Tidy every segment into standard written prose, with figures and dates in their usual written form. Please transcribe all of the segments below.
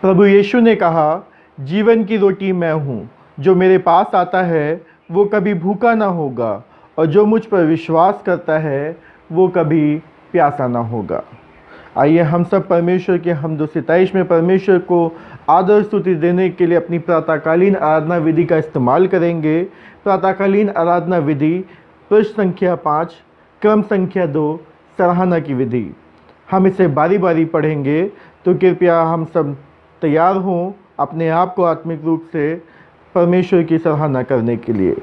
प्रभु यीशु ने कहा, जीवन की रोटी मैं हूँ, जो मेरे पास आता है वो कभी भूखा ना होगा और जो मुझ पर विश्वास करता है वो कभी प्यासा ना होगा। आइए हम सब परमेश्वर के हम 227 में परमेश्वर को आदर स्तुति देने के लिए अपनी प्रातःकालीन आराधना विधि का इस्तेमाल करेंगे। प्रातःकालीन आराधना विधि पृष्ठ संख्या 5, क्रम संख्या 2, सराहना की विधि। हम इसे बारी बारी पढ़ेंगे, तो कृपया हम सब तैयार हों अपने आप को आत्मिक रूप से परमेश्वर की सराहना करने के लिए।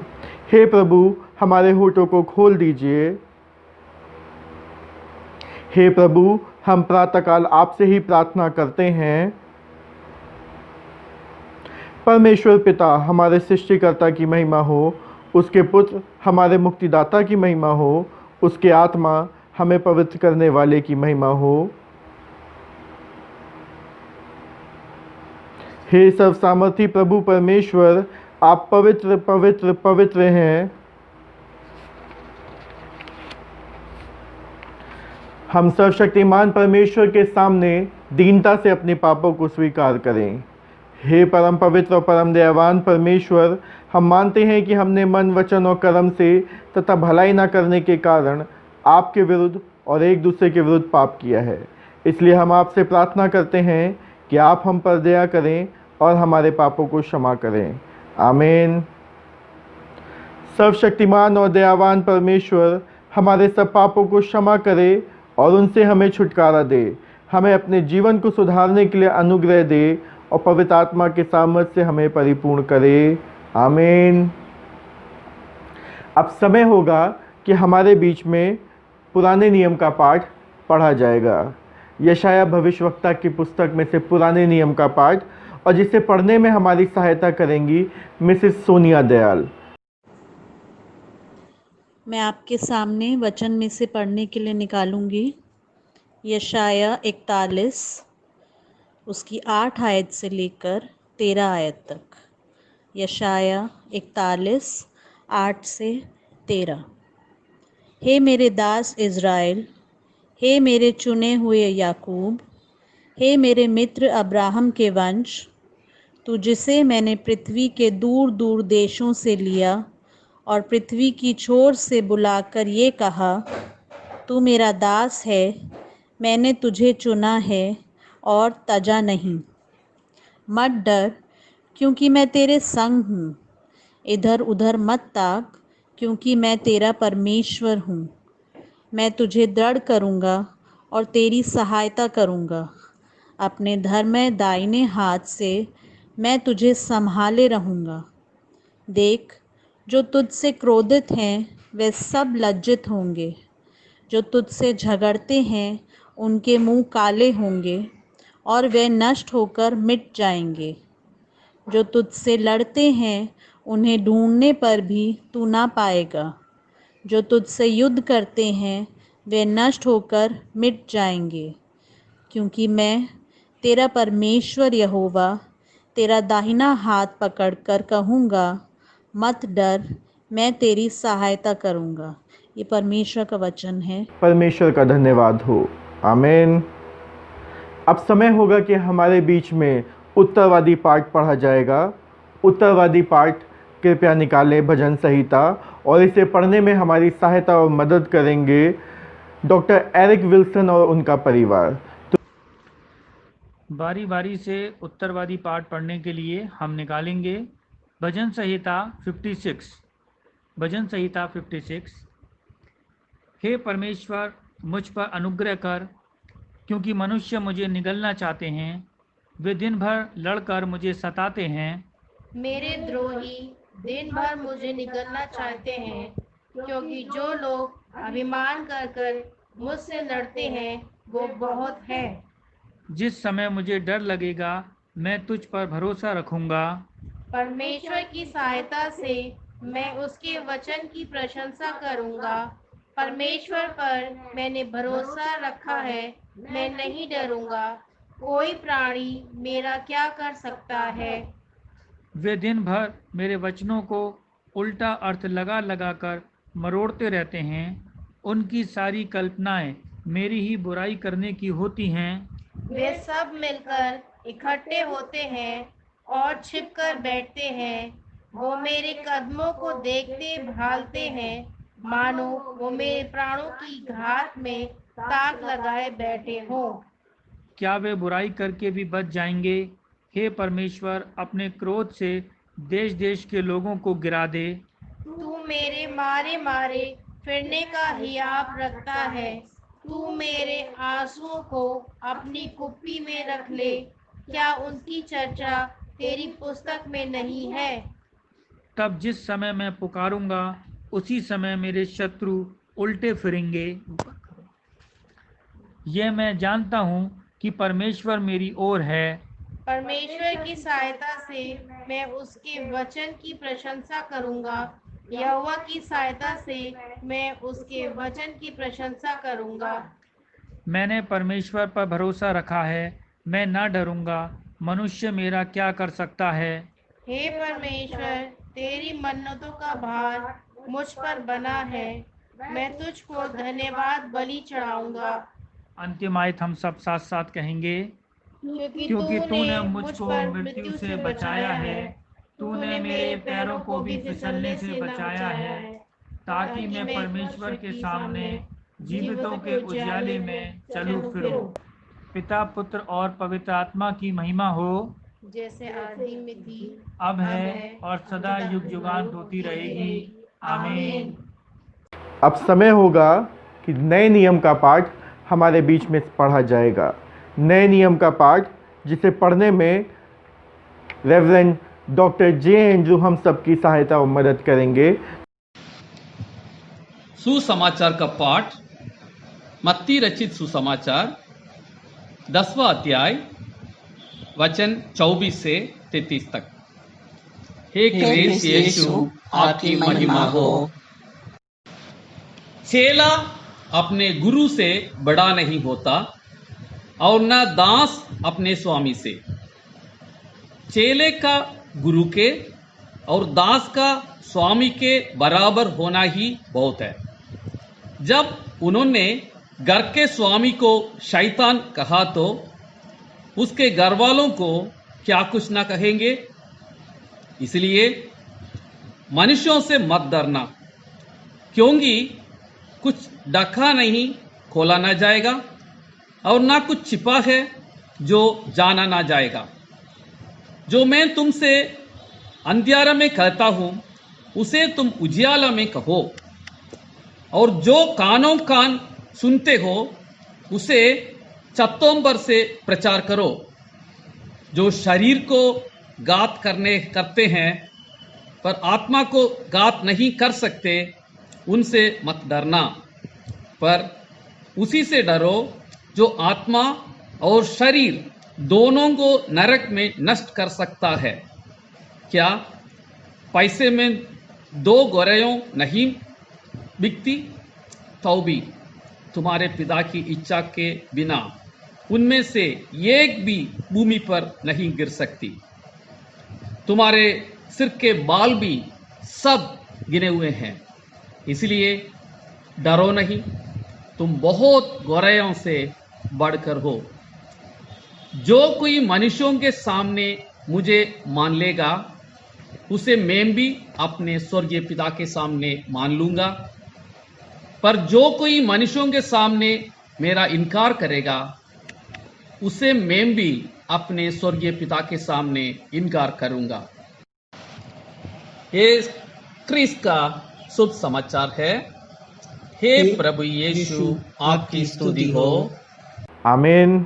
हे प्रभु, हमारे होठों को खोल दीजिए। हे प्रभु, हम प्रातःकाल आपसे ही प्रार्थना करते हैं। परमेश्वर पिता हमारे सृष्टिकर्ता की महिमा हो, उसके पुत्र हमारे मुक्तिदाता की महिमा हो, उसके आत्मा हमें पवित्र करने वाले की महिमा हो। हे सर्व सामर्थी प्रभु परमेश्वर, आप पवित्र पवित्र पवित्र हैं। हम सर्वशक्तिमान परमेश्वर के सामने दीनता से अपने पापों को स्वीकार करें। हे परम पवित्र और परम दयावान परमेश्वर, हम मानते हैं कि हमने मन, वचन और कर्म से तथा भलाई न करने के कारण आपके विरुद्ध और एक दूसरे के विरुद्ध पाप किया है। इसलिए हम आपसे प्रार्थना करते हैं कि आप हम पर दया करें और हमारे पापों को क्षमा करें। आमीन। सर्वशक्तिमान और दयावान परमेश्वर हमारे सब पापों को क्षमा करे और उनसे हमें छुटकारा दे, हमें अपने जीवन को सुधारने के लिए अनुग्रह दे और पवित्र आत्मा के सामर्थ्य से हमें परिपूर्ण करे। आमीन। अब समय होगा कि हमारे बीच में पुराने नियम का पाठ पढ़ा जाएगा। यशाया भविष्यवक्ता की पुस्तक में से पुराने नियम का पाठ, और जिसे पढ़ने में हमारी सहायता करेंगी मिसेस सोनिया दयाल। मैं आपके सामने वचन में से पढ़ने के लिए निकालूंगी यशाया 41, उसकी 8 आयत से लेकर 13 आयत तक। यशाया 41, 8 से 13। हे मेरे दास इज़राइल, हे मेरे चुने हुए याकूब, हे मेरे मित्र अब्राहम के वंश, तू जिसे मैंने पृथ्वी के दूर दूर देशों से लिया और पृथ्वी की छोर से बुलाकर ये कहा, तू मेरा दास है, मैंने तुझे चुना है और तजा नहीं। मत डर, क्योंकि मैं तेरे संग हूँ। इधर उधर मत ताक, क्योंकि मैं तेरा परमेश्वर हूँ। मैं तुझे दृढ़ करूँगा और तेरी सहायता करूँगा। अपने धर्म दाहिने हाथ से मैं तुझे संभाले रहूँगा। देख, जो तुझसे क्रोधित हैं वे सब लज्जित होंगे, जो तुझसे झगड़ते हैं उनके मुंह काले होंगे और वे नष्ट होकर मिट जाएंगे। जो तुझसे लड़ते हैं उन्हें ढूंढने पर भी तू ना पाएगा। जो तुझसे युद्ध करते हैं वे नष्ट होकर मिट जाएंगे, क्योंकि मैं तेरा परमेश्वर यहोवा तेरा दाहिना हाथ पकड़कर कहूँगा, मत डर, मैं तेरी सहायता करूँगा। ये परमेश्वर का वचन है। परमेश्वर का धन्यवाद हो। आमीन। अब समय होगा कि हमारे बीच में उत्तरवादी पाठ पढ़ा जाएगा। उत्तरवादी पाठ कृपया निकालें भजन संहिता, और इसे पढ़ने में हमारी सहायता और मदद करेंगे डॉक्टर एरिक विल्सन और उनका परिवार। बारी बारी से उत्तरवादी पाठ पढ़ने के लिए हम निकालेंगे भजन संहिता 56। भजन संहिता 56। हे परमेश्वर, मुझ पर अनुग्रह कर, क्योंकि मनुष्य मुझे निगलना चाहते हैं। वे दिन भर लड़कर मुझे सताते हैं। मेरे द्रोही दिन भर मुझे निगलना चाहते हैं, क्योंकि जो लोग अभिमान कर कर मुझसे लड़ते हैं वो बहुत है। जिस समय मुझे डर लगेगा मैं तुझ पर भरोसा रखूंगा। परमेश्वर की सहायता से मैं उसके वचन की प्रशंसा करूंगा। परमेश्वर पर मैंने भरोसा रखा है, मैं नहीं डरूंगा। कोई प्राणी मेरा क्या कर सकता है। वे दिन भर मेरे वचनों को उल्टा अर्थ लगा लगा कर मरोड़ते रहते हैं। उनकी सारी कल्पनाएं मेरी ही बुराई करने की होती हैं। वे सब मिलकर इकट्ठे होते हैं और छिपकर बैठते हैं। वो मेरे कदमों को देखते भालते हैं, मानो वो मेरे प्राणों की घात में ताक लगाए बैठे हों। क्या वे बुराई करके भी बच जाएंगे? हे परमेश्वर, अपने क्रोध से देश देश के लोगों को गिरा दे। तू मेरे मारे मारे फिरने का हियाव रखता है। तू मेरे आंसुओं को अपनी कुप्पी में रख ले। क्या उनकी चर्चा तेरी पुस्तक में नहीं है? तब जिस समय मैं पुकारूंगा, उसी समय मेरे शत्रु उल्टे फिरेंगे। यह मैं जानता हूँ कि परमेश्वर मेरी ओर है। परमेश्वर की सहायता से मैं उसके वचन की प्रशंसा करूंगा। यहोवा की सहायता से मैं उसके वचन की प्रशंसा करूंगा। मैंने परमेश्वर पर भरोसा रखा है, मैं न डरूंगा। मनुष्य मेरा क्या कर सकता है? हे परमेश्वर, तेरी मन्नतों का भार मुझ पर बना है। मैं तुझको धन्यवाद बलि चढ़ाऊंगा, अंतिम आयत हम सब साथ साथ कहेंगे। क्योंकि तूने मुझको मृत्यु से बचाया है, तूने मेरे पैरों को भी फिसलने से बचाया है, ताकि मैं परमेश्वर के सामने जीवितों के उजियाले में चलूं फिरूं। पिता, पुत्र और पवित्र आत्मा की महिमा हो, जैसे आदि में थी, अब है और सदा युग युगांत होती रहेगी। आमीन। अब समय होगा कि नए नियम का पाठ हमारे बीच में पढ़ा जाएगा। नए नियम का पाठ जिसे पढ़ने में रेवरेंड डॉक्टर जे एंड्रू हम सबकी सहायता और मदद करेंगे। सुसमाचार का पाठ मत्ती रचित सुसमाचार 10वां अध्याय वचन 24 से 33 तक। हे क्रिस्त यीशु, आपकी महिमा हो। चेला अपने गुरु से बड़ा नहीं होता और न दास अपने स्वामी से। चेले का गुरु के और दास का स्वामी के बराबर होना ही बहुत है। जब उन्होंने घर के स्वामी को शैतान कहा तो उसके घर वालों को क्या कुछ ना कहेंगे? इसलिए मनुष्यों से मत डरना, क्योंकि कुछ ढका नहीं खोला ना जाएगा और ना कुछ छिपा है जो जाना ना जाएगा। जो मैं तुमसे अंधियारा में कहता हूं उसे तुम उजियाला में कहो, और जो कानों कान सुनते हो उसे छतों पर से प्रचार करो। जो शरीर को घात करते हैं पर आत्मा को घात नहीं कर सकते, उनसे मत डरना, पर उसी से डरो जो आत्मा और शरीर दोनों को नरक में नष्ट कर सकता है। क्या पैसे में 2 गौरैयों नहीं बिकती? तो भी तुम्हारे पिता की इच्छा के बिना उनमें से एक भी भूमि पर नहीं गिर सकती। तुम्हारे सिर के बाल भी सब गिने हुए हैं, इसलिए डरो नहीं, तुम बहुत गौरैयों से बढ़कर हो। जो कोई मनुष्यों के सामने मुझे मान लेगा, उसे मैं भी अपने स्वर्गीय पिता के सामने मान लूंगा। पर जो कोई मनुष्यों के सामने मेरा इनकार करेगा, उसे मैं भी अपने स्वर्गीय पिता के सामने इनकार करूंगा। ये क्रिस्त का शुभ समाचार है। हे प्रभु यीशु, आपकी स्तुति हो। आमीन।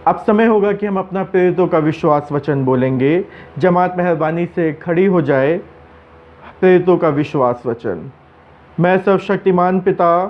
अब समय होगा कि हम अपना प्रेरितों का विश्वास वचन बोलेंगे। जमात मेहरबानी से खड़ी हो जाए। प्रेरितों का विश्वास वचन। मैं सर्वशक्तिमान पिता,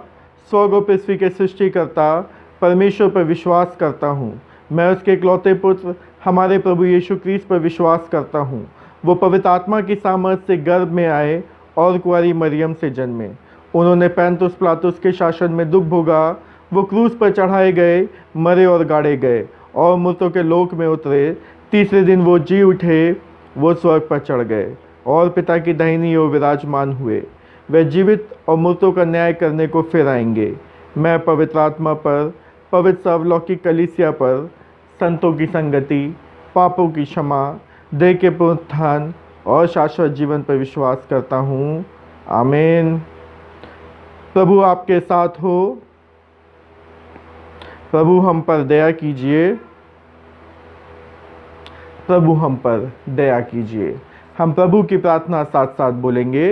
स्वर्ग और पृथ्वी के सृष्टिकर्ता परमेश्वर पर विश्वास करता हूँ। मैं उसके इकलौते पुत्र हमारे प्रभु यीशु क्रिस्त पर विश्वास करता हूँ। वो पवित्र आत्मा की सामर्थ से गर्भ में आए और कुंवारी मरियम से जन्मे। उन्होंने पैंतुस पिलातुस के शासन में दुख भोगा। वो क्रूस पर चढ़ाए गए, मरे और गाड़े गए और मृतों के लोक में उतरे। तीसरे दिन वो जी उठे। वो स्वर्ग पर चढ़ गए और पिता की दाहिनी ओर विराजमान हुए। वे जीवित और मृतों का न्याय करने को फिर आएंगे। मैं पवित्र आत्मा पर, पवित्र सार्वलौकिक कलीसिया पर, संतों की संगति, पापों की क्षमा, देह के पुनरुत्थान और शाश्वत जीवन पर विश्वास करता हूँ। आमीन। प्रभु आपके साथ हो। प्रभु हम पर दया कीजिए। प्रभु हम पर दया कीजिए। हम प्रभु की प्रार्थना साथ साथ बोलेंगे।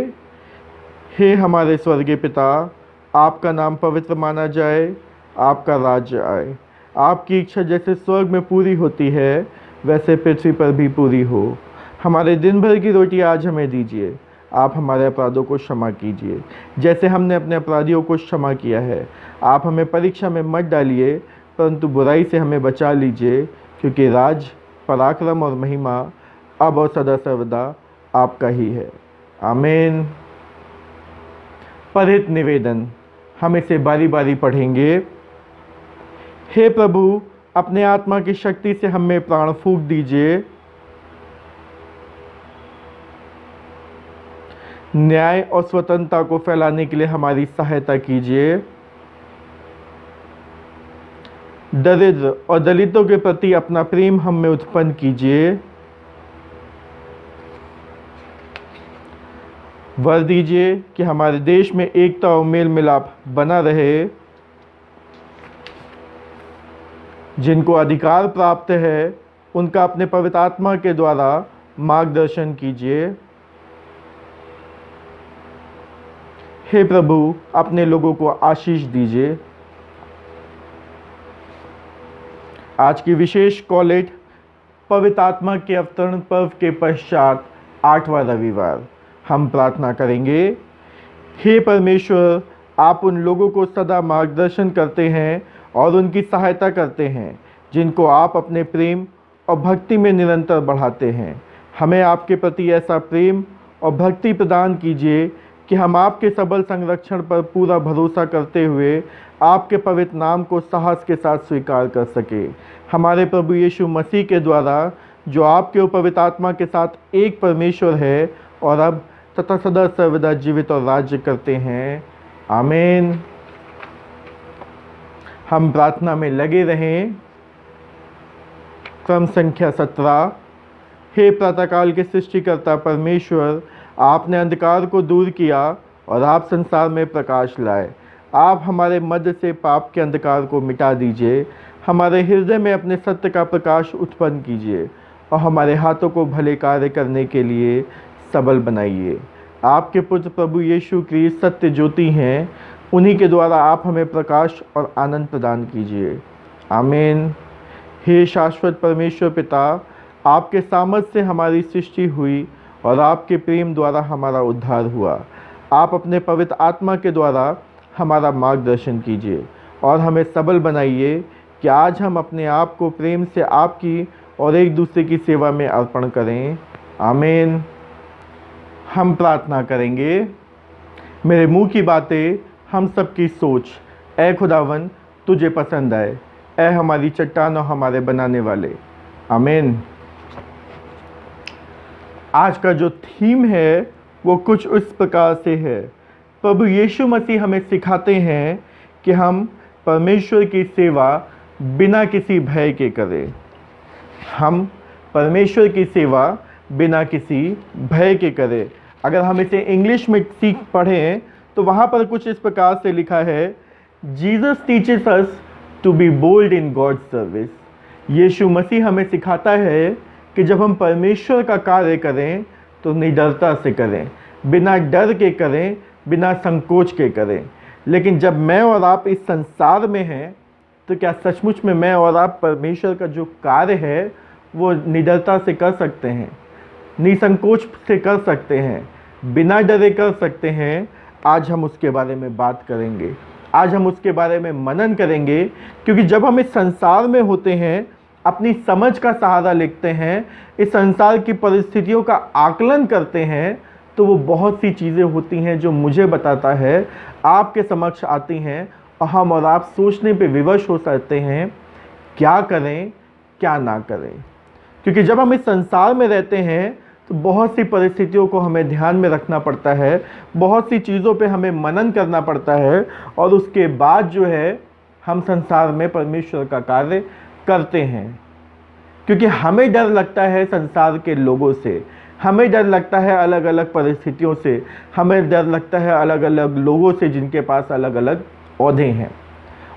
हे हमारे स्वर्गीय पिता, आपका नाम पवित्र माना जाए, आपका राज्य आए, आपकी इच्छा जैसे स्वर्ग में पूरी होती है वैसे पृथ्वी पर भी पूरी हो। हमारे दिन भर की रोटी आज हमें दीजिए। आप हमारे अपराधों को क्षमा कीजिए जैसे हमने अपने अपराधियों को क्षमा किया है। आप हमें परीक्षा में मत डालिए परंतु बुराई से हमें बचा लीजिए, क्योंकि राज, पराक्रम और महिमा अब और सदा सर्वदा आपका ही है। आमीन। परहित निवेदन हम इसे बारी बारी पढ़ेंगे। हे प्रभु, अपने आत्मा की शक्ति से हम में प्राण फूंक दीजिए। न्याय और स्वतंत्रता को फैलाने के लिए हमारी सहायता कीजिए। दरिद्र और दलितों के प्रति अपना प्रेम हम में उत्पन्न कीजिए। वर दीजिए कि हमारे देश में एकता और मेल मिलाप बना रहे। जिनको अधिकार प्राप्त है उनका अपने पवित्र आत्मा के द्वारा मार्गदर्शन कीजिए। हे प्रभु, अपने लोगों को आशीष दीजिए। आज की विशेष कॉलेज पवित्र आत्मा के अवतरण पर्व के पश्चात 8वां रविवार हम प्रार्थना करेंगे। हे परमेश्वर, आप उन लोगों को सदा मार्गदर्शन करते हैं और उनकी सहायता करते हैं जिनको आप अपने प्रेम और भक्ति में निरंतर बढ़ाते हैं। हमें आपके प्रति ऐसा प्रेम और भक्ति प्रदान कीजिए कि हम आपके सबल संरक्षण पर पूरा भरोसा करते हुए आपके पवित्र नाम को साहस के साथ स्वीकार कर सके। हमारे प्रभु यीशु मसीह के द्वारा, जो आपके पवित्र आत्मा के साथ एक परमेश्वर है और अब तथा सदा सर्वदा जीवित और राज्य करते हैं। आमीन। हम प्रार्थना में लगे रहें। क्रम संख्या 17। हे प्रातःकाल के सृष्टिकर्ता परमेश्वर, आपने अंधकार को दूर किया और आप संसार में प्रकाश लाए। आप हमारे मध्य से पाप के अंधकार को मिटा दीजिए। हमारे हृदय में अपने सत्य का प्रकाश उत्पन्न कीजिए और हमारे हाथों को भले कार्य करने के लिए सबल बनाइए। आपके पुत्र प्रभु यीशु क्रिस्ट सत्य ज्योति हैं। उन्हीं के द्वारा आप हमें प्रकाश और आनंद प्रदान कीजिए। आमीन। हे शाश्वत परमेश्वर पिता, आपके सामर्थ्य से हमारी सृष्टि हुई और आपके प्रेम द्वारा हमारा उद्धार हुआ। आप अपने पवित्र आत्मा के द्वारा हमारा मार्गदर्शन कीजिए और हमें सबल बनाइए कि आज हम अपने आप को प्रेम से आपकी और एक दूसरे की सेवा में अर्पण करें। आमीन। हम प्रार्थना करेंगे। मेरे मुंह की बातें, हम सबकी सोच, ऐ खुदावन तुझे पसंद आए, ऐ हमारी चट्टान और हमारे बनाने वाले। आमीन। आज का जो थीम है वो कुछ उस प्रकार से है। प्रभु यीशु मसीह हमें सिखाते हैं कि हम परमेश्वर की सेवा बिना किसी भय के करें। हम परमेश्वर की सेवा बिना किसी भय के करें। अगर हम इसे इंग्लिश में पढ़ें तो वहाँ पर कुछ इस प्रकार से लिखा है, Jesus teaches us to be bold in God's service. यीशु मसीह हमें सिखाता है कि जब हम परमेश्वर का कार्य करें तो निडरता से करें, बिना डर के करें, बिना संकोच के करें। लेकिन जब मैं और आप इस संसार में हैं तो क्या सचमुच में मैं और आप परमेश्वर का जो कार्य है वो निडरता से कर सकते हैं, निसंकोच से कर सकते हैं, बिना डरे कर सकते हैं? आज हम उसके बारे में बात करेंगे। आज हम उसके बारे में मनन करेंगे, क्योंकि जब हम इस संसार में होते हैं, अपनी समझ का सहारा लेते हैं, इस संसार की परिस्थितियों का आकलन करते हैं, तो वो बहुत सी चीज़ें होती हैं जो मुझे बताता है, आपके समक्ष आती हैं और हम और आप सोचने पे विवश हो सकते हैं क्या करें क्या ना करें। क्योंकि जब हम इस संसार में रहते हैं तो बहुत सी परिस्थितियों को हमें ध्यान में रखना पड़ता है, बहुत सी चीज़ों पे हमें मनन करना पड़ता है और उसके बाद जो है हम संसार में परमेश्वर का कार्य करते हैं। क्योंकि हमें डर लगता है संसार के लोगों से, हमें डर लगता है अलग अलग परिस्थितियों से, हमें डर लगता है अलग अलग लोगों से जिनके पास अलग अलग ओहदे हैं।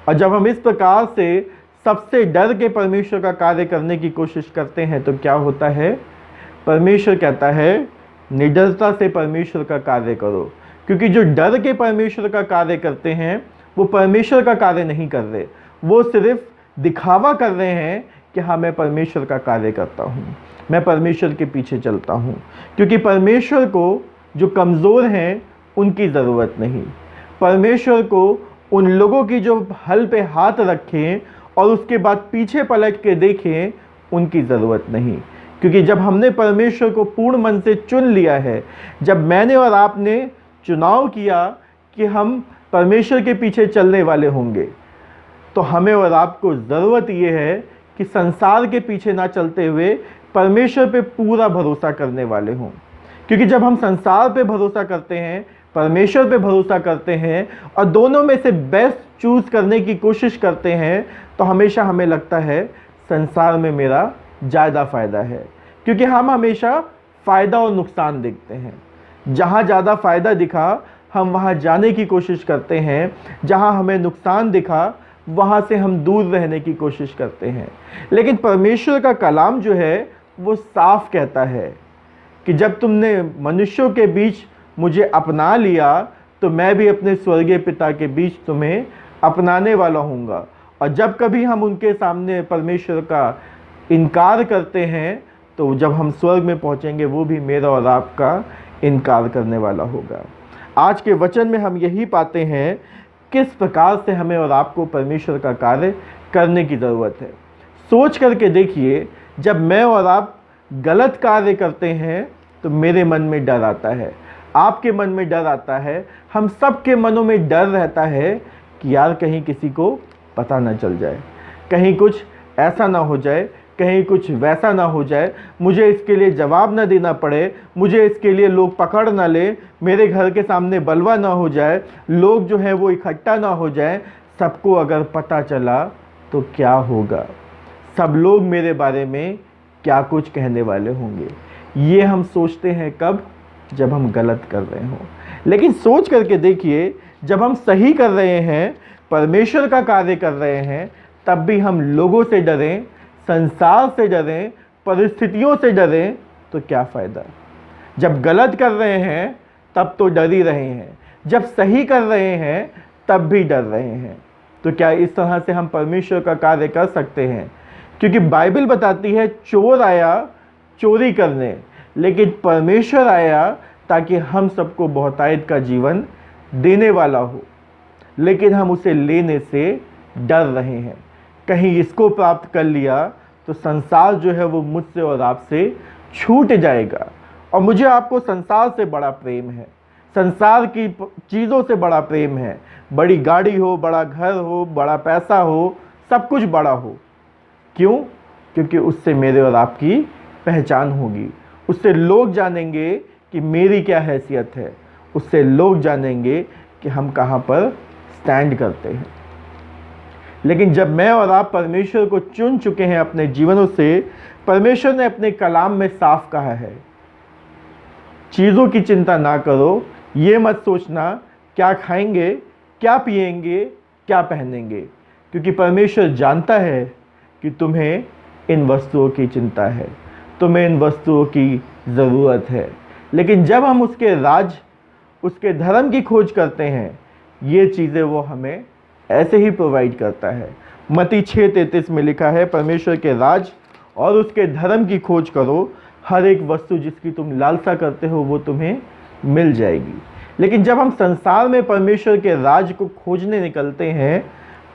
और जब हम इस प्रकार से सबसे डर के परमेश्वर का कार्य करने की कोशिश करते हैं तो क्या होता है? परमेश्वर कहता है निडरता से परमेश्वर का कार्य करो, क्योंकि जो डर के परमेश्वर का कार्य करते हैं वो परमेश्वर का कार्य नहीं कर रहे, वो सिर्फ दिखावा कर रहे हैं कि हाँ मैं परमेश्वर का कार्य करता हूँ, मैं परमेश्वर के पीछे चलता हूँ। क्योंकि परमेश्वर को जो कमज़ोर हैं उनकी ज़रूरत नहीं, परमेश्वर को उन लोगों की जो हल पे हाथ रखें और उसके बाद पीछे पलट के देखें उनकी ज़रूरत नहीं। क्योंकि जब हमने परमेश्वर को पूर्ण मन से चुन लिया है, जब मैंने और आपने चुनाव किया कि हम परमेश्वर के पीछे चलने वाले होंगे, तो हमें और आपको ज़रूरत ये है कि संसार के पीछे ना चलते हुए परमेश्वर पे पूरा भरोसा करने वाले हों। क्योंकि जब हम संसार पे भरोसा करते हैं, परमेश्वर पे भरोसा करते हैं और दोनों में से बेस्ट चूज़ करने की कोशिश करते हैं, तो हमेशा हमें लगता है संसार में मेरा ज़्यादा फ़ायदा है। क्योंकि हम हमेशा फ़ायदा और नुकसान देखते हैं, जहाँ ज़्यादा फ़ायदा दिखा हम वहाँ जाने की कोशिश करते हैं, जहाँ हमें नुकसान दिखा वहाँ से हम दूर रहने की कोशिश करते हैं। लेकिन परमेश्वर का कलाम जो है वो साफ कहता है कि जब तुमने मनुष्यों के बीच मुझे अपना लिया तो मैं भी अपने स्वर्गीय पिता के बीच तुम्हें अपनाने वाला हूँगा। और जब कभी हम उनके सामने परमेश्वर का इनकार करते हैं तो जब हम स्वर्ग में पहुँचेंगे वो भी मेरा और आपका इनकार करने वाला होगा। आज के वचन में हम यही पाते हैं किस प्रकार से हमें और आपको परमेश्वर का कार्य करने की ज़रूरत है। सोच करके देखिए, जब मैं और आप गलत कार्य करते हैं तो मेरे मन में डर आता है, आपके मन में डर आता है, हम सब के मनों में डर रहता है कि यार कहीं किसी को पता ना चल जाए, कहीं कुछ ऐसा ना हो जाए, कहीं कुछ वैसा ना हो जाए, मुझे इसके लिए जवाब ना देना पड़े, मुझे इसके लिए लोग पकड़ ना ले, मेरे घर के सामने बलवा ना हो जाए, लोग जो हैं वो इकट्ठा ना हो जाए, सबको अगर पता चला तो क्या होगा, सब लोग मेरे बारे में क्या कुछ कहने वाले होंगे। ये हम सोचते हैं कब? जब हम गलत कर रहे हों। लेकिन सोच करके देखिए, जब हम सही कर रहे हैं, परमेश्वर का कार्य कर रहे हैं, तब भी हम लोगों से डरें, संसार से डरें, परिस्थितियों से डरें तो क्या फ़ायदा। जब गलत कर रहे हैं तब तो डर ही रहे हैं, जब सही कर रहे हैं तब भी डर रहे हैं। तो क्या इस तरह से हम परमेश्वर का कार्य कर सकते हैं? क्योंकि बाइबल बताती है चोर आया चोरी करने, लेकिन परमेश्वर आया ताकि हम सबको बहुतायत का जीवन देने वाला हो। लेकिन हम उसे लेने से डर रहे हैं, कहीं इसको प्राप्त कर लिया तो संसार जो है वो मुझसे और आपसे छूट जाएगा। और मुझे आपको संसार से बड़ा प्रेम है, संसार की चीज़ों से बड़ा प्रेम है। बड़ी गाड़ी हो, बड़ा घर हो, बड़ा पैसा हो, सब कुछ बड़ा हो। क्यों? क्योंकि उससे मेरे और आपकी पहचान होगी, उससे लोग जानेंगे कि मेरी क्या हैसियत है, उससे लोग जानेंगे कि हम कहाँ पर स्टैंड करते हैं। लेकिन जब मैं और आप परमेश्वर को चुन चुके हैं अपने जीवनों से, परमेश्वर ने अपने कलाम में साफ कहा है, चीज़ों की चिंता ना करो, ये मत सोचना क्या खाएंगे, क्या पिएंगे, क्या पहनेंगे, क्योंकि परमेश्वर जानता है कि तुम्हें इन वस्तुओं की चिंता है, तुम्हें इन वस्तुओं की ज़रूरत है। लेकिन जब हम उसके राज, उसके धर्म की खोज करते हैं, ये चीज़ें वो हमें ऐसे ही प्रोवाइड करता है। मत्ती 6:33 में लिखा है, परमेश्वर के राज और उसके धर्म की खोज करो, हर एक वस्तु जिसकी तुम लालसा करते हो वो तुम्हें मिल जाएगी। लेकिन जब हम संसार में परमेश्वर के राज को खोजने निकलते हैं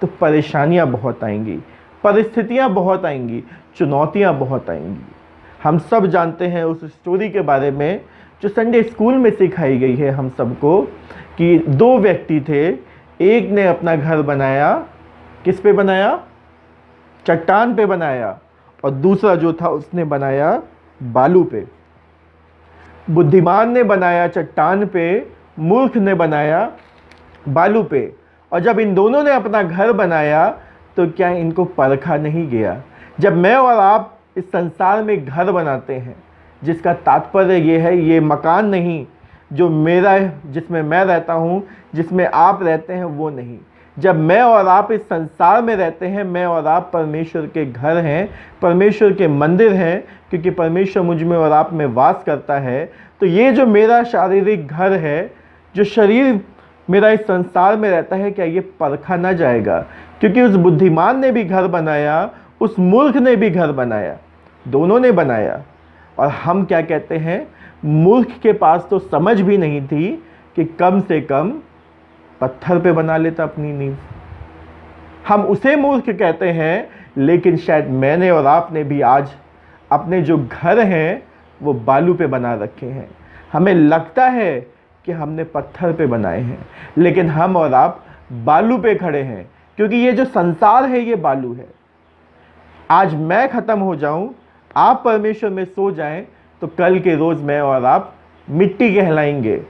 तो परेशानियां बहुत आएंगी, परिस्थितियां बहुत आएंगी, चुनौतियां बहुत आएंगी। हम सब जानते हैं उस स्टोरी के बारे में जो संडे स्कूल में सिखाई गई है हम सबको, कि दो व्यक्ति थे, एक ने अपना घर बनाया, किस पे बनाया? चट्टान पे बनाया, और दूसरा जो था उसने बनाया बालू पे। बुद्धिमान ने बनाया चट्टान पे, मूर्ख ने बनाया बालू पे। और जब इन दोनों ने अपना घर बनाया तो क्या इनको परखा नहीं गया? जब मैं और आप इस संसार में घर बनाते हैं, जिसका तात्पर्य ये है, ये मकान नहीं जो मेरा है, जिसमें मैं रहता हूँ, जिसमें आप रहते हैं, वो नहीं। जब मैं और आप इस संसार में रहते हैं, मैं और आप परमेश्वर के घर हैं, परमेश्वर के मंदिर हैं, क्योंकि परमेश्वर मुझ में और आप में वास करता है। तो ये जो मेरा शारीरिक घर है, जो शरीर मेरा इस संसार में रहता है, क्या ये परखा ना जाएगा? क्योंकि उस बुद्धिमान ने भी घर बनाया, उस मूर्ख ने भी घर बनाया, दोनों ने बनाया। और हम क्या कहते हैं, मूर्ख के पास तो समझ भी नहीं थी कि कम से कम पत्थर पे बना लेता अपनी नींव। हम उसे मूर्ख कहते हैं, लेकिन शायद मैंने और आपने भी आज अपने जो घर हैं वो बालू पे बना रखे हैं। हमें लगता है कि हमने पत्थर पे बनाए हैं, लेकिन हम और आप बालू पे खड़े हैं, क्योंकि ये जो संसार है ये बालू है। आज मैं ख़त्म हो जाऊं, आप परमेश्वर में सो जाएं, तो कल के रोज़ मैं और आप मिट्टी कहलाएंगे।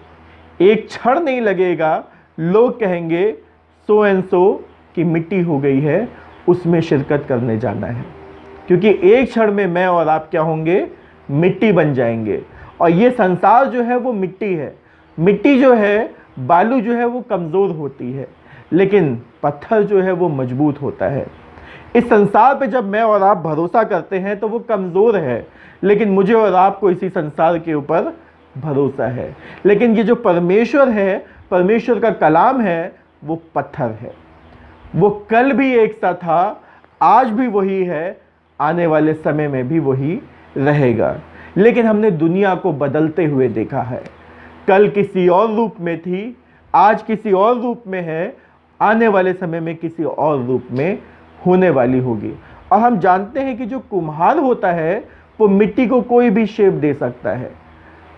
एक क्षण नहीं लगेगा, लोग कहेंगे सो एंड सो कि मिट्टी हो गई है, उसमें शिरकत करने जाना है। क्योंकि एक क्षण में मैं और आप क्या होंगे, मिट्टी बन जाएंगे। और ये संसार जो है वो मिट्टी है। मिट्टी जो है, बालू जो है वो कमज़ोर होती है, लेकिन पत्थर जो है वो मजबूत होता है। इस संसार पे जब मैं और आप भरोसा करते हैं तो वो कमज़ोर है, लेकिन मुझे और आपको इसी संसार के ऊपर भरोसा है। लेकिन ये जो परमेश्वर है, परमेश्वर का कलाम है, वो पत्थर है। वो कल भी एक सा था, आज भी वही है, आने वाले समय में भी वही रहेगा। लेकिन हमने दुनिया को बदलते हुए देखा है। कल किसी और रूप में थी, आज किसी और रूप में है, आने वाले समय में किसी और रूप में होने वाली होगी। और हम जानते हैं कि जो कुम्हार होता है वो मिट्टी को कोई भी शेप दे सकता है।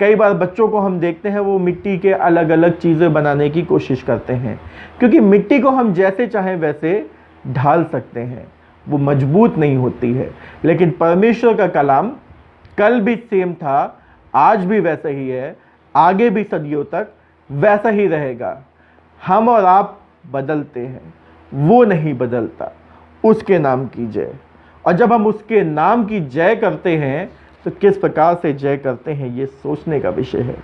कई बार बच्चों को हम देखते हैं वो मिट्टी के अलग अलग चीज़ें बनाने की कोशिश करते हैं, क्योंकि मिट्टी को हम जैसे चाहें वैसे ढाल सकते हैं, वो मजबूत नहीं होती है। लेकिन परमेश्वर का कलाम कल भी सेम था, आज भी वैसा ही है, आगे भी सदियों तक वैसा ही रहेगा। हम और आप बदलते हैं, वो नहीं बदलता। उसके नाम की जय। और जब हम उसके नाम की जय करते हैं तो किस प्रकार से जय करते हैं, ये सोचने का विषय है।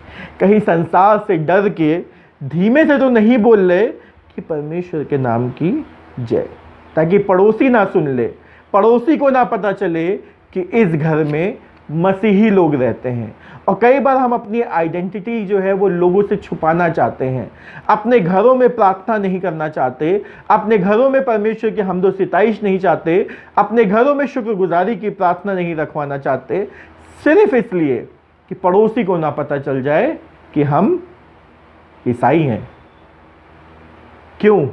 कहीं संसार से डर के धीमे से तो नहीं बोल रहे कि परमेश्वर के नाम की जय, ताकि पड़ोसी ना सुन ले, पड़ोसी को ना पता चले कि इस घर में मसीही लोग रहते हैं। और कई बार हम अपनी आइडेंटिटी जो है वो लोगों से छुपाना चाहते हैं, अपने घरों में प्रार्थना नहीं करना चाहते, अपने घरों में परमेश्वर की हम्दो सिताइश नहीं चाहते, अपने घरों में शुक्रगुजारी की प्रार्थना नहीं रखवाना चाहते, सिर्फ इसलिए कि पड़ोसी को ना पता चल जाए कि हम ईसाई हैं। क्यों?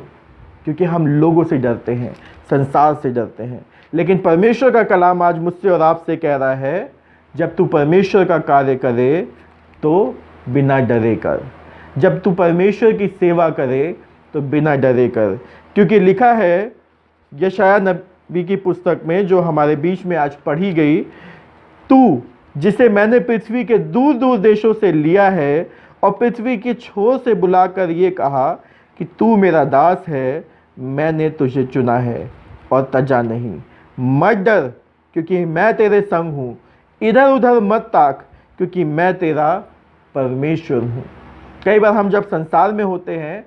क्योंकि हम लोगों से डरते हैं, संसार से डरते हैं। लेकिन परमेश्वर का कलाम आज मुझसे और आपसे कह रहा है, जब तू परमेश्वर का कार्य करे तो बिना डरे कर। जब तू परमेश्वर की सेवा करे तो बिना डरे कर। क्योंकि लिखा है यशायाह नबी की पुस्तक में, जो हमारे बीच में आज पढ़ी गई, तू जिसे मैंने पृथ्वी के दूर दूर देशों से लिया है और पृथ्वी के छोर से बुलाकर ये कहा कि तू मेरा दास है, मैंने तुझे चुना है और तजा नहीं। मत डर, क्योंकि मैं तेरे संग हूँ। इधर उधर मत ताक, क्योंकि मैं तेरा परमेश्वर हूँ। कई बार हम जब संसार में होते हैं,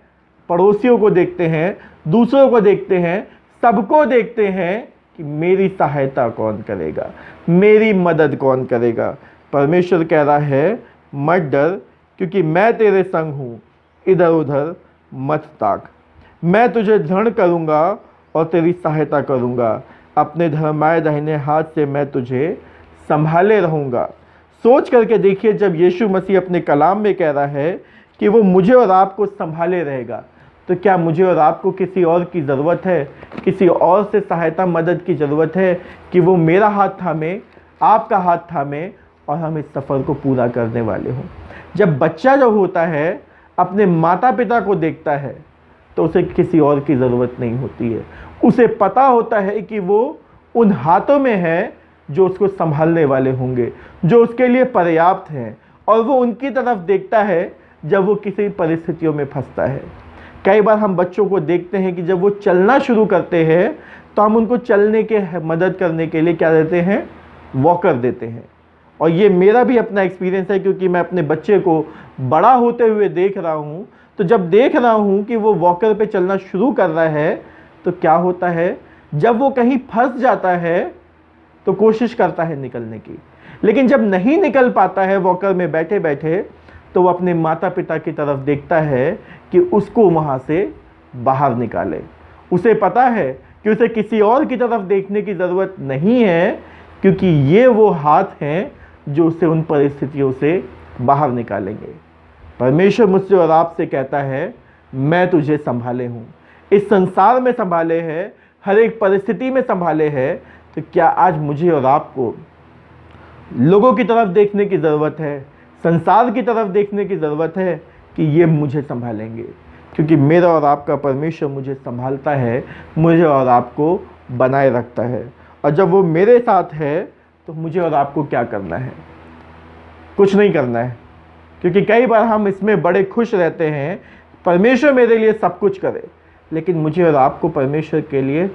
पड़ोसियों को देखते हैं, दूसरों को देखते हैं, सबको देखते हैं कि मेरी सहायता कौन करेगा, मेरी मदद कौन करेगा। परमेश्वर कह रहा है मत डर, क्योंकि मैं तेरे संग हूँ। इधर उधर मत ताक, मैं तुझे दृढ़ करूँगा और तेरी सहायता करूँगा। अपने धर्माए दाहिने हाथ से मैं तुझे संभाले रहूँगा। सोच करके देखिए, जब यीशु मसीह अपने कलाम में कह रहा है कि वो मुझे और आपको संभाले रहेगा, तो क्या मुझे और आपको किसी और की ज़रूरत है, किसी और से सहायता मदद की ज़रूरत है कि वो मेरा हाथ थामे, आपका हाथ थामे और हम इस सफ़र को पूरा करने वाले हों? जब बच्चा जो होता है अपने माता पिता को देखता है तो उसे किसी और की ज़रूरत नहीं होती है। उसे पता होता है कि वो उन हाथों में है जो उसको संभालने वाले होंगे, जो उसके लिए पर्याप्त हैं, और वो उनकी तरफ देखता है जब वो किसी परिस्थितियों में फंसता है। कई बार हम बच्चों को देखते हैं कि जब वो चलना शुरू करते हैं तो हम उनको चलने के मदद करने के लिए क्या देते हैं, वॉकर देते हैं। और ये मेरा भी अपना एक्सपीरियंस है, क्योंकि मैं अपने बच्चे को बड़ा होते हुए देख रहा हूँ। तो जब देख रहा हूँ कि वो वॉकर पे चलना शुरू कर रहा है, तो क्या होता है, जब वो कहीं फंस जाता है तो कोशिश करता है निकलने की, लेकिन जब नहीं निकल पाता है वॉकर में बैठे बैठे, तो वो अपने माता पिता की तरफ देखता है कि उसको वहाँ से बाहर निकाले। उसे पता है कि उसे किसी और की तरफ देखने की ज़रूरत नहीं है, क्योंकि ये वो हाथ हैं जो उसे उन परिस्थितियों से बाहर निकालेंगे। परमेश्वर मुझसे और आपसे कहता है, मैं तुझे संभाले हूँ, इस संसार में संभाले है, हर एक परिस्थिति में संभाले है। तो क्या आज मुझे और आपको लोगों की तरफ देखने की ज़रूरत है, संसार की तरफ देखने की ज़रूरत है कि ये मुझे संभालेंगे? क्योंकि मेरा और आपका परमेश्वर मुझे संभालता है, मुझे और आपको बनाए रखता है। और जब वो मेरे साथ है तो मुझे और आपको क्या करना है? कुछ नहीं करना है, क्योंकि कई बार हम इसमें बड़े खुश रहते हैं, परमेश्वर मेरे लिए सब कुछ करे, लेकिन मुझे और आपको परमेश्वर के लिए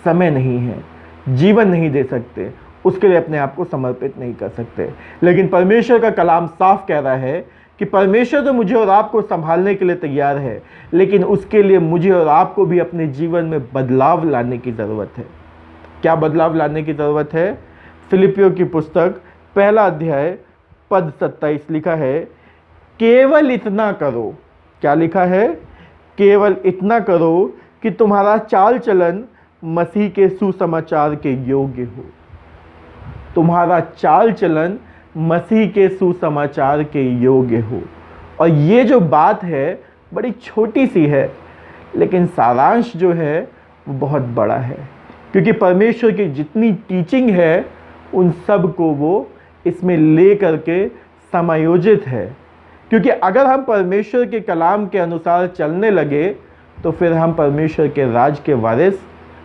समय नहीं है, जीवन नहीं दे सकते, उसके लिए अपने आप को समर्पित नहीं कर सकते। लेकिन परमेश्वर का कलाम साफ कह रहा है कि परमेश्वर तो मुझे और आपको संभालने के लिए तैयार है, लेकिन उसके लिए मुझे और आपको भी अपने जीवन में बदलाव लाने की ज़रूरत है। क्या बदलाव लाने की ज़रूरत है? फिलिपियों की पुस्तक 1 अध्याय पद 27 लिखा है, केवल इतना करो। क्या लिखा है? केवल इतना करो कि तुम्हारा चाल चलन मसीह के सुसमाचार के योग्य हो। तुम्हारा चाल चलन मसीह के सुसमाचार के योग्य हो। और ये जो बात है बड़ी छोटी सी है, लेकिन सारांश जो है वो बहुत बड़ा है, क्योंकि परमेश्वर की जितनी टीचिंग है उन सब को वो इसमें ले करके समायोजित है। क्योंकि अगर हम परमेश्वर के कलाम के अनुसार चलने लगे तो फिर हम परमेश्वर के राज के वारिस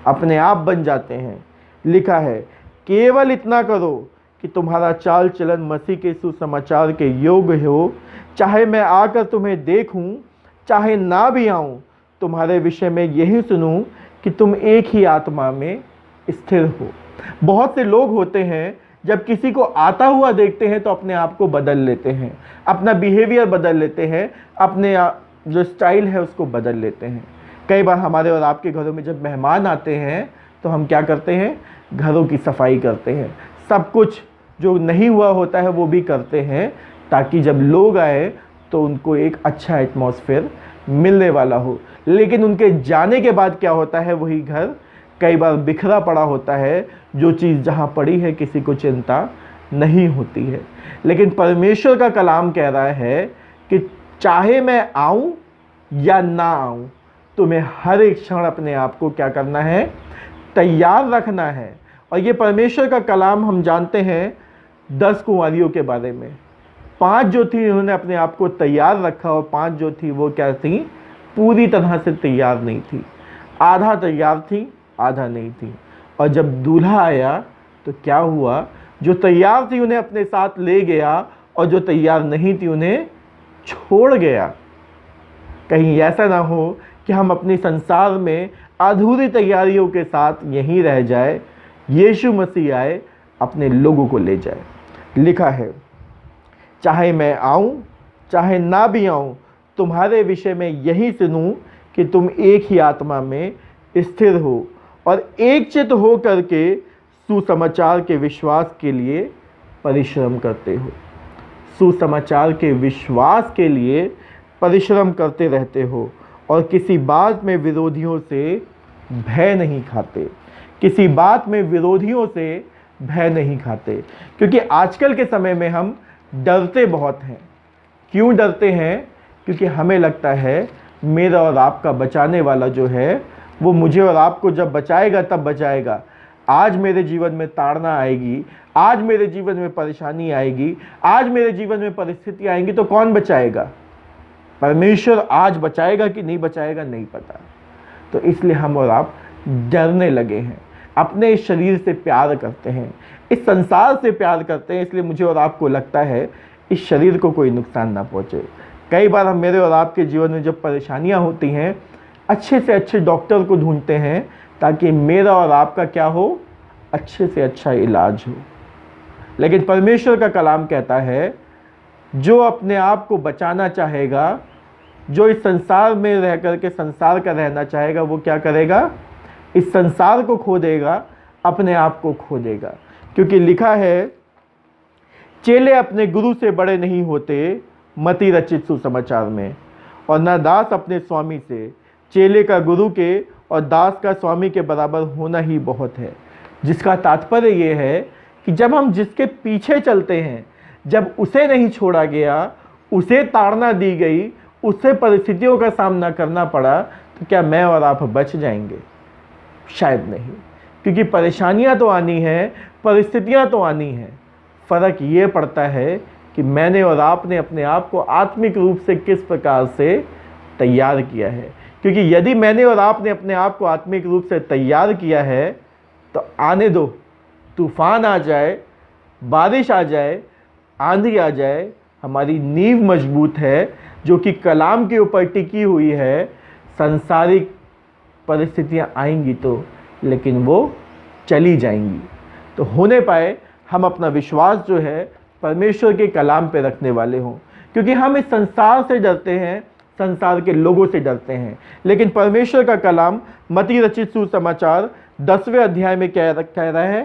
अपने आप बन जाते हैं। लिखा है, केवल इतना करो कि तुम्हारा चाल चलन मसीह के सुसमाचार के योग्य हो। चाहे मैं आकर तुम्हें देखूं, चाहे ना भी आऊं, तुम्हारे विषय में यही सुनूं कि तुम एक ही आत्मा में स्थिर हो। बहुत से लोग होते हैं, जब किसी को आता हुआ देखते हैं तो अपने आप को बदल लेते हैं, अपना बिहेवियर बदल लेते हैं, अपने जो स्टाइल है उसको बदल लेते हैं। कई बार हमारे और आपके घरों में जब मेहमान आते हैं तो हम क्या करते हैं? घरों की सफाई करते हैं, सब कुछ जो नहीं हुआ होता है वो भी करते हैं, ताकि जब लोग आए तो उनको एक अच्छा एटमॉस्फेयर मिलने वाला हो। लेकिन उनके जाने के बाद क्या होता है? वही घर कई बार बिखरा पड़ा होता है, जो चीज़ जहाँ पड़ी है किसी को चिंता नहीं होती है। लेकिन परमेश्वर का कलाम कह रहा है कि चाहे मैं आऊँ या ना आऊँ, तुम्हें हर एक क्षण अपने आप को क्या करना है? तैयार रखना है। और ये परमेश्वर का कलाम हम जानते हैं 10 कुंवारियों के बारे में। 5 जो थी उन्होंने अपने आप को तैयार रखा, और 5 जो थी वो क्या थी? पूरी तरह से तैयार नहीं थी, आधा तैयार थी, आधा नहीं थी। और जब दूल्हा आया तो क्या हुआ? जो तैयार थी उन्हें अपने साथ ले गया, और जो तैयार नहीं थी उन्हें छोड़ गया। कहीं ऐसा ना हो कि हम अपने संसार में अधूरी तैयारियों के साथ यहीं रह जाए, यीशु मसीह आए अपने लोगों को ले जाए। लिखा है, चाहे मैं आऊँ चाहे ना भी आऊँ, तुम्हारे विषय में यही सुनूं कि तुम एक ही आत्मा में स्थिर हो और एक चित्त हो करके सुसमाचार के विश्वास के लिए परिश्रम करते हो। सुसमाचार के विश्वास के लिए परिश्रम करते रहते हो, और किसी बात में विरोधियों से भय नहीं खाते। किसी बात में विरोधियों से भय नहीं खाते, क्योंकि आजकल के समय में हम डरते बहुत हैं। क्यों डरते हैं? क्योंकि हमें लगता है मेरा और आपका बचाने वाला जो है वो मुझे और आपको जब बचाएगा तब बचाएगा। आज मेरे जीवन में ताड़ना आएगी, आज मेरे जीवन में परेशानी आएगी, आज मेरे जीवन में परिस्थिति आएंगी, तो कौन बचाएगा? परमेश्वर आज बचाएगा कि नहीं बचाएगा नहीं पता। तो इसलिए हम और आप डरने लगे हैं, अपने इस शरीर से प्यार करते हैं, इस संसार से प्यार करते हैं। इसलिए मुझे और आपको लगता है इस शरीर को कोई नुकसान ना पहुँचे। कई बार हम मेरे और आपके जीवन में जब परेशानियाँ होती हैं, अच्छे से अच्छे डॉक्टर को ढूंढते हैं ताकि मेरा और आपका क्या हो? अच्छे से अच्छा इलाज हो। लेकिन परमेश्वर का कलाम कहता है जो अपने आप को बचाना चाहेगा, जो इस संसार में रह करके संसार का रहना चाहेगा, वो क्या करेगा? इस संसार को खो देगा, अपने आप को खो देगा। क्योंकि लिखा है चेले अपने गुरु से बड़े नहीं होते, मती रचित सुसमाचार में, और ना दास अपने स्वामी से। चेले का गुरु के और दास का स्वामी के बराबर होना ही बहुत है। जिसका तात्पर्य ये है कि जब हम जिसके पीछे चलते हैं, जब उसे नहीं छोड़ा गया, उसे ताड़ना दी गई, उससे परिस्थितियों का सामना करना पड़ा, तो क्या मैं और आप बच जाएंगे? शायद नहीं, क्योंकि परेशानियां तो आनी हैं, परिस्थितियां तो आनी हैं। फ़र्क ये पड़ता है कि मैंने और आपने अपने आप को आत्मिक रूप से किस प्रकार से तैयार किया है। क्योंकि यदि मैंने और आपने अपने आप को आत्मिक रूप से तैयार किया है तो आने दो, तूफान आ जाए, बारिश आ जाए, आंधी आ जाए, हमारी नींव मजबूत है जो कि कलाम के ऊपर टिकी हुई है। सांसारिक परिस्थितियां आएंगी तो, लेकिन वो चली जाएंगी। तो होने पाए हम अपना विश्वास जो है परमेश्वर के कलाम पे रखने वाले हों, क्योंकि हम इस संसार से डरते हैं, संसार के लोगों से डरते हैं। लेकिन परमेश्वर का कलाम मती रचित सुसमाचार 10वें अध्याय में कह रहा है,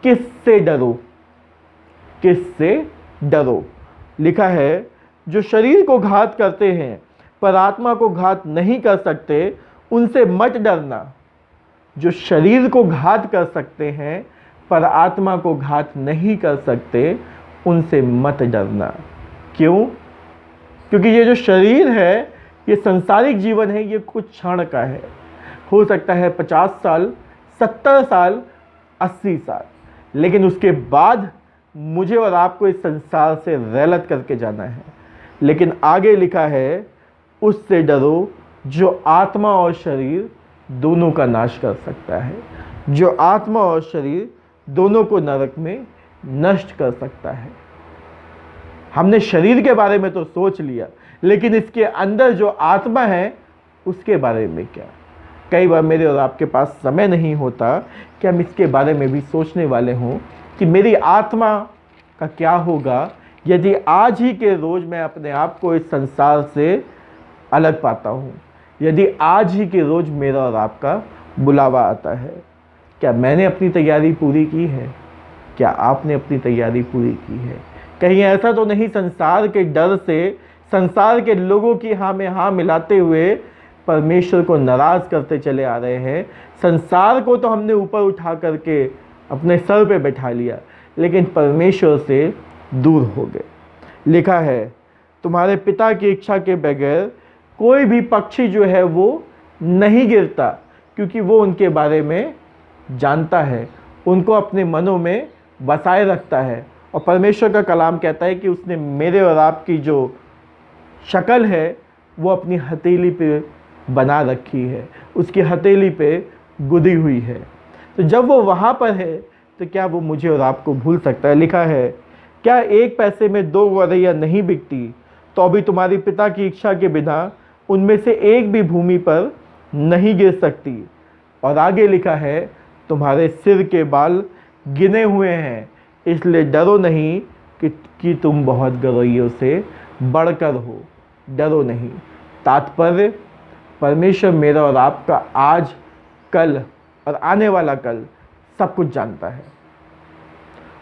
किससे डरो, किससे डरो। लिखा है जो शरीर को घात करते हैं पर आत्मा को घात नहीं कर सकते, उनसे मत डरना। जो शरीर को घात कर सकते हैं पर आत्मा को घात नहीं कर सकते, उनसे मत डरना। क्यों? क्योंकि ये जो शरीर है, ये संसारिक जीवन है, ये कुछ क्षण का है। हो सकता है 50 साल, 70 साल, 80 साल, लेकिन उसके बाद मुझे और आपको इस संसार से रैलत करके जाना है। लेकिन आगे लिखा है उससे डरो जो आत्मा और शरीर दोनों का नाश कर सकता है, जो आत्मा और शरीर दोनों को नरक में नष्ट कर सकता है। हमने शरीर के बारे में तो सोच लिया, लेकिन इसके अंदर जो आत्मा है उसके बारे में क्या? कई बार मेरे और आपके पास समय नहीं होता कि हम इसके बारे में भी सोचने वाले हों कि मेरी आत्मा का क्या होगा यदि आज ही के रोज़ मैं अपने आप को इस संसार से अलग पाता हूँ, यदि आज ही के रोज़ मेरा और आपका बुलावा आता है। क्या मैंने अपनी तैयारी पूरी की है? क्या आपने अपनी तैयारी पूरी की है? कहीं ऐसा तो नहीं संसार के डर से, संसार के लोगों की हाँ में हाँ मिलाते हुए परमेश्वर को नाराज़ करते चले आ रहे हैं। संसार को तो हमने ऊपर उठा करके अपने सर पे बैठा लिया, लेकिन परमेश्वर से दूर हो गए। लिखा है तुम्हारे पिता की इच्छा के बगैर कोई भी पक्षी जो है वो नहीं गिरता, क्योंकि वो उनके बारे में जानता है, उनको अपने मनों में बसाए रखता है। और परमेश्वर का कलाम कहता है कि उसने मेरे और आपकी जो शक्ल है वो अपनी हथेली पे बना रखी है, उसकी हथेली पे गुदी हुई है। तो जब वो वहाँ पर है तो क्या वो मुझे और आपको भूल सकता है? लिखा है क्या 1 पैसे में 2 गौरैया नहीं बिकती, तो अभी तुम्हारी पिता की इच्छा के बिना उनमें से एक भी भूमि पर नहीं गिर सकती। और आगे लिखा है तुम्हारे सिर के बाल गिने हुए हैं, इसलिए डरो नहीं कि तुम बहुत गौरैयों से बढ़कर हो। डरो नहीं। तात्पर्य परमेश्वर मेरा और आपका आज, कल और आने वाला कल सब कुछ जानता है।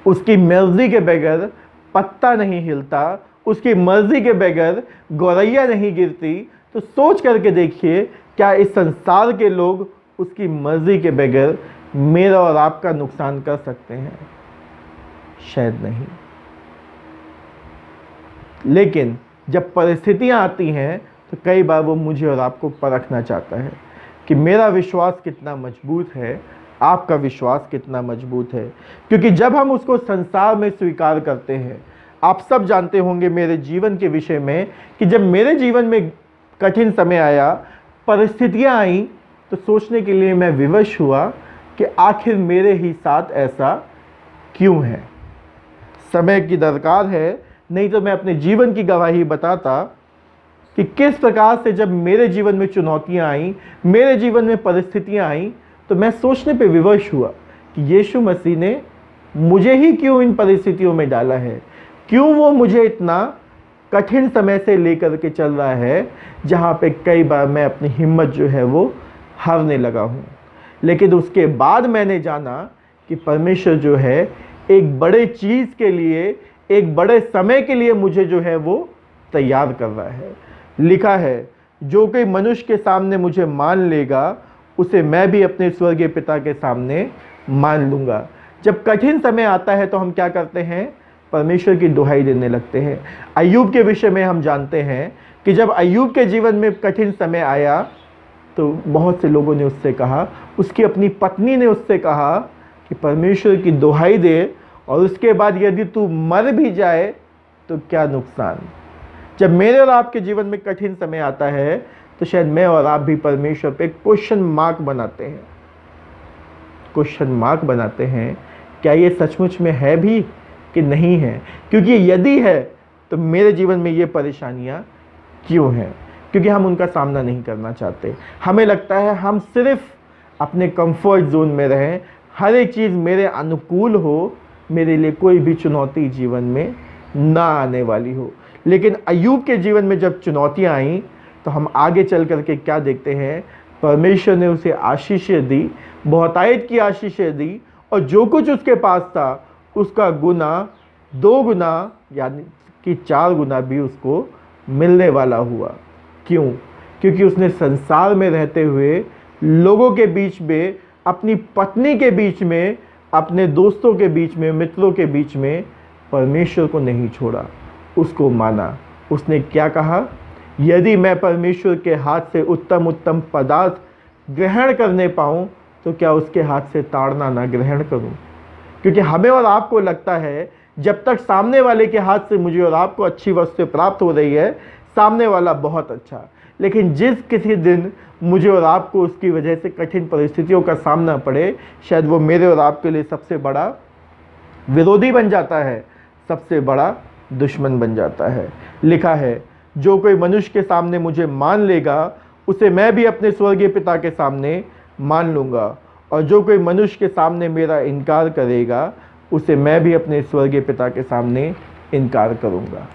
उसकी मर्जी के बगैर पत्ता नहीं हिलता, उसकी मर्जी के बगैर गौरैया नहीं गिरती। तो सोच करके देखिए क्या इस संसार के लोग उसकी मर्जी के बगैर मेरा और आपका नुकसान कर सकते हैं? शायद नहीं। लेकिन जब परिस्थितियां आती हैं तो कई बार वो मुझे और आपको परखना चाहता है कि मेरा विश्वास कितना मजबूत है, आपका विश्वास कितना मजबूत है। क्योंकि जब हम उसको संसार में स्वीकार करते हैं, आप सब जानते होंगे मेरे जीवन के विषय में कि जब मेरे जीवन में कठिन समय आया, परिस्थितियां आई, तो सोचने के लिए मैं विवश हुआ कि आखिर मेरे ही साथ ऐसा क्यों है। समय की दरकार है, नहीं तो मैं अपने जीवन की गवाही बताता कि किस प्रकार से जब मेरे जीवन में चुनौतियां आई, मेरे जीवन में परिस्थितियां आई, तो मैं सोचने पे विवश हुआ कि यीशु मसीह ने मुझे ही क्यों इन परिस्थितियों में डाला है, क्यों वो मुझे इतना कठिन समय से लेकर के चल रहा है जहाँ पे कई बार मैं अपनी हिम्मत जो है वो हारने लगा हूँ। लेकिन उसके बाद मैंने जाना कि परमेश्वर जो है एक बड़े चीज़ के लिए, एक बड़े समय के लिए मुझे जो है वो तैयार कर रहा है। लिखा है, जो कोई मनुष्य के सामने मुझे मान लेगा उसे मैं भी अपने स्वर्गीय पिता के सामने मान लूँगा। जब कठिन समय आता है तो हम क्या करते हैं, परमेश्वर की दुहाई देने लगते हैं। अय्यूब के विषय में हम जानते हैं कि जब अय्यूब के जीवन में कठिन समय आया तो बहुत से लोगों ने उससे कहा, उसकी अपनी पत्नी ने उससे कहा कि परमेश्वर की दुहाई दे और उसके बाद यदि तू मर भी जाए तो क्या नुकसान। जब मेरे और आपके जीवन में कठिन समय आता है तो शायद मैं और आप भी परमेश्वर पे क्वेश्चन मार्क बनाते हैं, क्वेश्चन मार्क बनाते हैं, क्या ये सचमुच में है भी कि नहीं है। क्योंकि यदि है तो मेरे जीवन में ये परेशानियां क्यों हैं, क्योंकि हम उनका सामना नहीं करना चाहते। हमें लगता है हम सिर्फ अपने कंफर्ट जोन में रहें, हर एक चीज़ मेरे अनुकूल हो, मेरे लिए कोई भी चुनौती जीवन में ना आने वाली हो। लेकिन अय्यूब के जीवन में जब चुनौतियां आईं तो हम आगे चल करके क्या देखते हैं, परमेश्वर ने उसे आशीषें दी, बहुतायत की आशीषें दी, और जो कुछ उसके पास था उसका गुना 2 गुना यानी कि 4 गुना भी उसको मिलने वाला हुआ। क्यों? क्योंकि उसने संसार में रहते हुए लोगों के बीच में, अपनी पत्नी के बीच में, अपने दोस्तों के बीच में, मित्रों के बीच में परमेश्वर को नहीं छोड़ा, उसको माना। उसने क्या कहा, यदि मैं परमेश्वर के हाथ से उत्तम उत्तम पदार्थ ग्रहण करने पाऊँ तो क्या उसके हाथ से ताड़ना ना ग्रहण करूँ। क्योंकि हमें और आपको लगता है जब तक सामने वाले के हाथ से मुझे और आपको अच्छी वस्तु प्राप्त हो रही है, सामने वाला बहुत अच्छा, लेकिन जिस किसी दिन मुझे और आपको उसकी वजह से कठिन परिस्थितियों का सामना पड़े, शायद वो मेरे और आपके लिए सबसे बड़ा विरोधी बन जाता है, सबसे बड़ा दुश्मन बन जाता है। लिखा है, जो कोई मनुष्य के सामने मुझे मान लेगा उसे मैं भी अपने स्वर्गीय पिता के सामने मान लूँगा, और जो कोई मनुष्य के सामने मेरा इनकार करेगा उसे मैं भी अपने स्वर्गीय पिता के सामने इनकार करूँगा।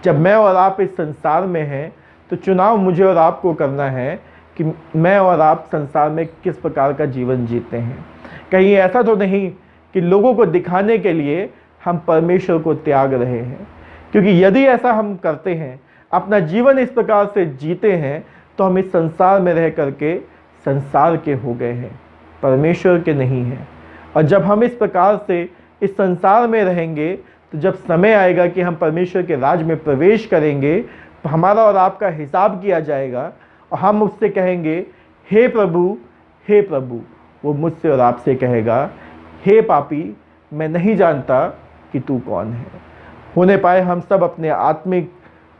जब मैं और आप इस संसार में हैं तो चुनाव मुझे और आपको करना है कि मैं और आप संसार में किस प्रकार का जीवन जीते हैं। कहीं ऐसा तो नहीं कि लोगों को दिखाने के लिए हम परमेश्वर को त्याग रहे हैं, क्योंकि यदि ऐसा हम करते हैं, अपना जीवन इस प्रकार से जीते हैं, तो हम इस संसार में रह करके संसार के हो गए हैं, परमेश्वर के नहीं हैं। और जब हम इस प्रकार से इस संसार में रहेंगे तो जब समय आएगा कि हम परमेश्वर के राज में प्रवेश करेंगे तो हमारा और आपका हिसाब किया जाएगा, और हम उससे कहेंगे, हे प्रभु, हे प्रभु। वो मुझसे और आपसे कहेगा, हे पापी, मैं नहीं जानता कि तू कौन है। होने पाए हम सब अपने आत्मिक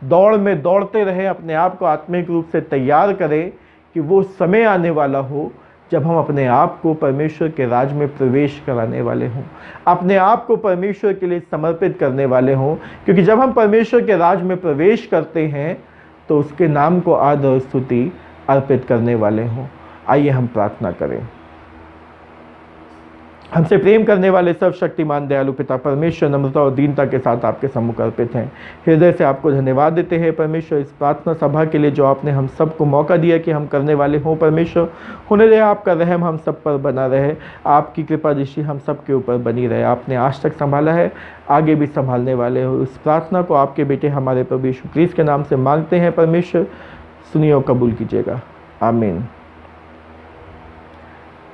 दौड़ में दौड़ते रहें, अपने आप को आत्मिक रूप से तैयार करें कि वो समय आने वाला हो जब हम अपने आप को परमेश्वर के राज में प्रवेश कराने वाले हों, अपने आप को परमेश्वर के लिए समर्पित करने वाले हों। क्योंकि जब हम परमेश्वर के राज में प्रवेश करते हैं तो उसके नाम को आदर और स्तुति अर्पित करने वाले हों। आइए हम प्रार्थना करें। हमसे प्रेम करने वाले सर्वशक्तिमान दयालु पिता परमेश्वर, नम्रता और दीनता के साथ आपके सम्मुख अर्पित हैं। हृदय से आपको धन्यवाद देते हैं परमेश्वर, इस प्रार्थना सभा के लिए जो आपने हम सबको मौका दिया कि हम करने वाले हों। परमेश्वर, होने रहे आपका रहम हम सब पर बना रहे, आपकी कृपा दृष्टि हम सब के ऊपर बनी रहे। आपने आज तक संभाला है, आगे भी संभालने वाले हो। इस प्रार्थना को आपके बेटे हमारे प्रभु यीशु क्रिस्त के नाम से मांगते हैं परमेश्वर, सुनिए और कबूल कीजिएगा, आमीन।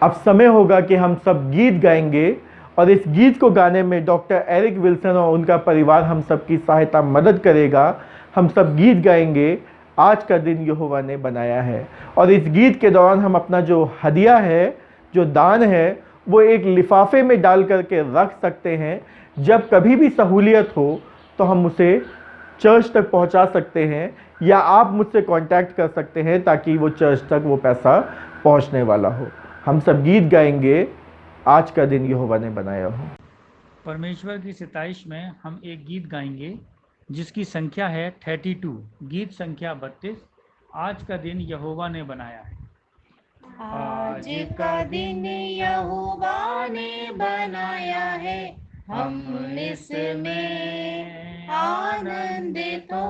अब समय होगा कि हम सब गीत गाएंगे, और इस गीत को गाने में डॉक्टर एरिक विल्सन और उनका परिवार हम सब की सहायता मदद करेगा। हम सब गीत गाएंगे, आज का दिन यहोवा ने बनाया है। और इस गीत के दौरान हम अपना जो हदिया है, जो दान है, वो एक लिफाफे में डाल करके रख सकते हैं। जब कभी भी सहूलियत हो तो हम उसे चर्च तक पहुंचा सकते हैं, या आप मुझसे कांटेक्ट कर सकते हैं ताकि वो चर्च तक वो पैसा पहुंचने वाला हो। हम सब गीत गाएंगे, आज का दिन यहोवा ने बनाया हो। परमेश्वर की सिताइश में हम एक गीत गाएंगे जिसकी संख्या है 32, गीत संख्या 32। आज का दिन यहोवा ने बनाया है। आज का दिन यहोवा ने बनाया है, हम इसमें आनंदित हो।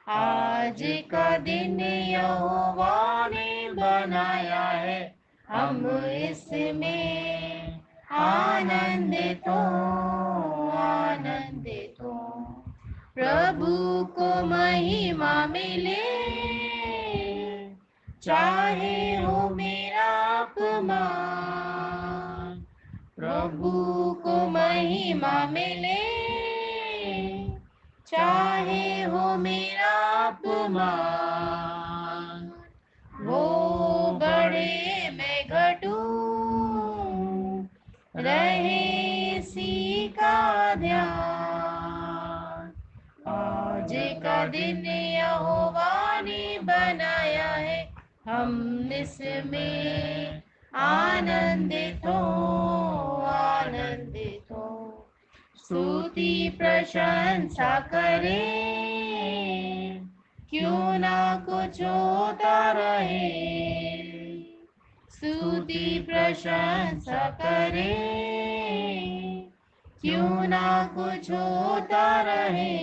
आज का दिन यहोवा ने बनाया है, हम इसमें आनंदित हो। प्रभु को महिमा मिले, चाहे हो मेरा अपमान। प्रभु को महिमा मिले, चाहे हो मेरा अपमान। वो बड़े मैं घटूं, रहे इसी का ध्यान। आज का दिन यहोवा ने बनाया है, हम इसमें आनंदित हो। स्तुति प्रशंसा करें, क्यों ना कुछ होता रहे। स्तुति प्रशंसा करें, क्यों ना कुछ होता रहे।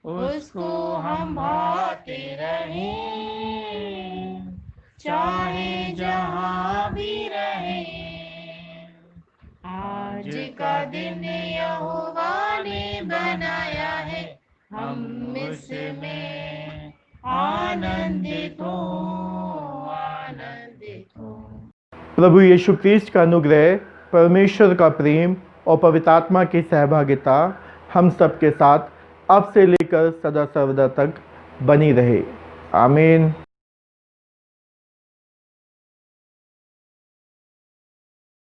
उसको हम भाते रहें, चाहे जहाँ भी रहें। आज का दिन यहोवा ने बनाया है, हम इसमें आनंदित हो। प्रभु यीशु क्रिस्ट का अनुग्रह, परमेश्वर का प्रेम और पवित्र आत्मा की सहभागिता हम सब के साथ अब से लेकर सदा सर्वदा तक बनी रहे। आमीन।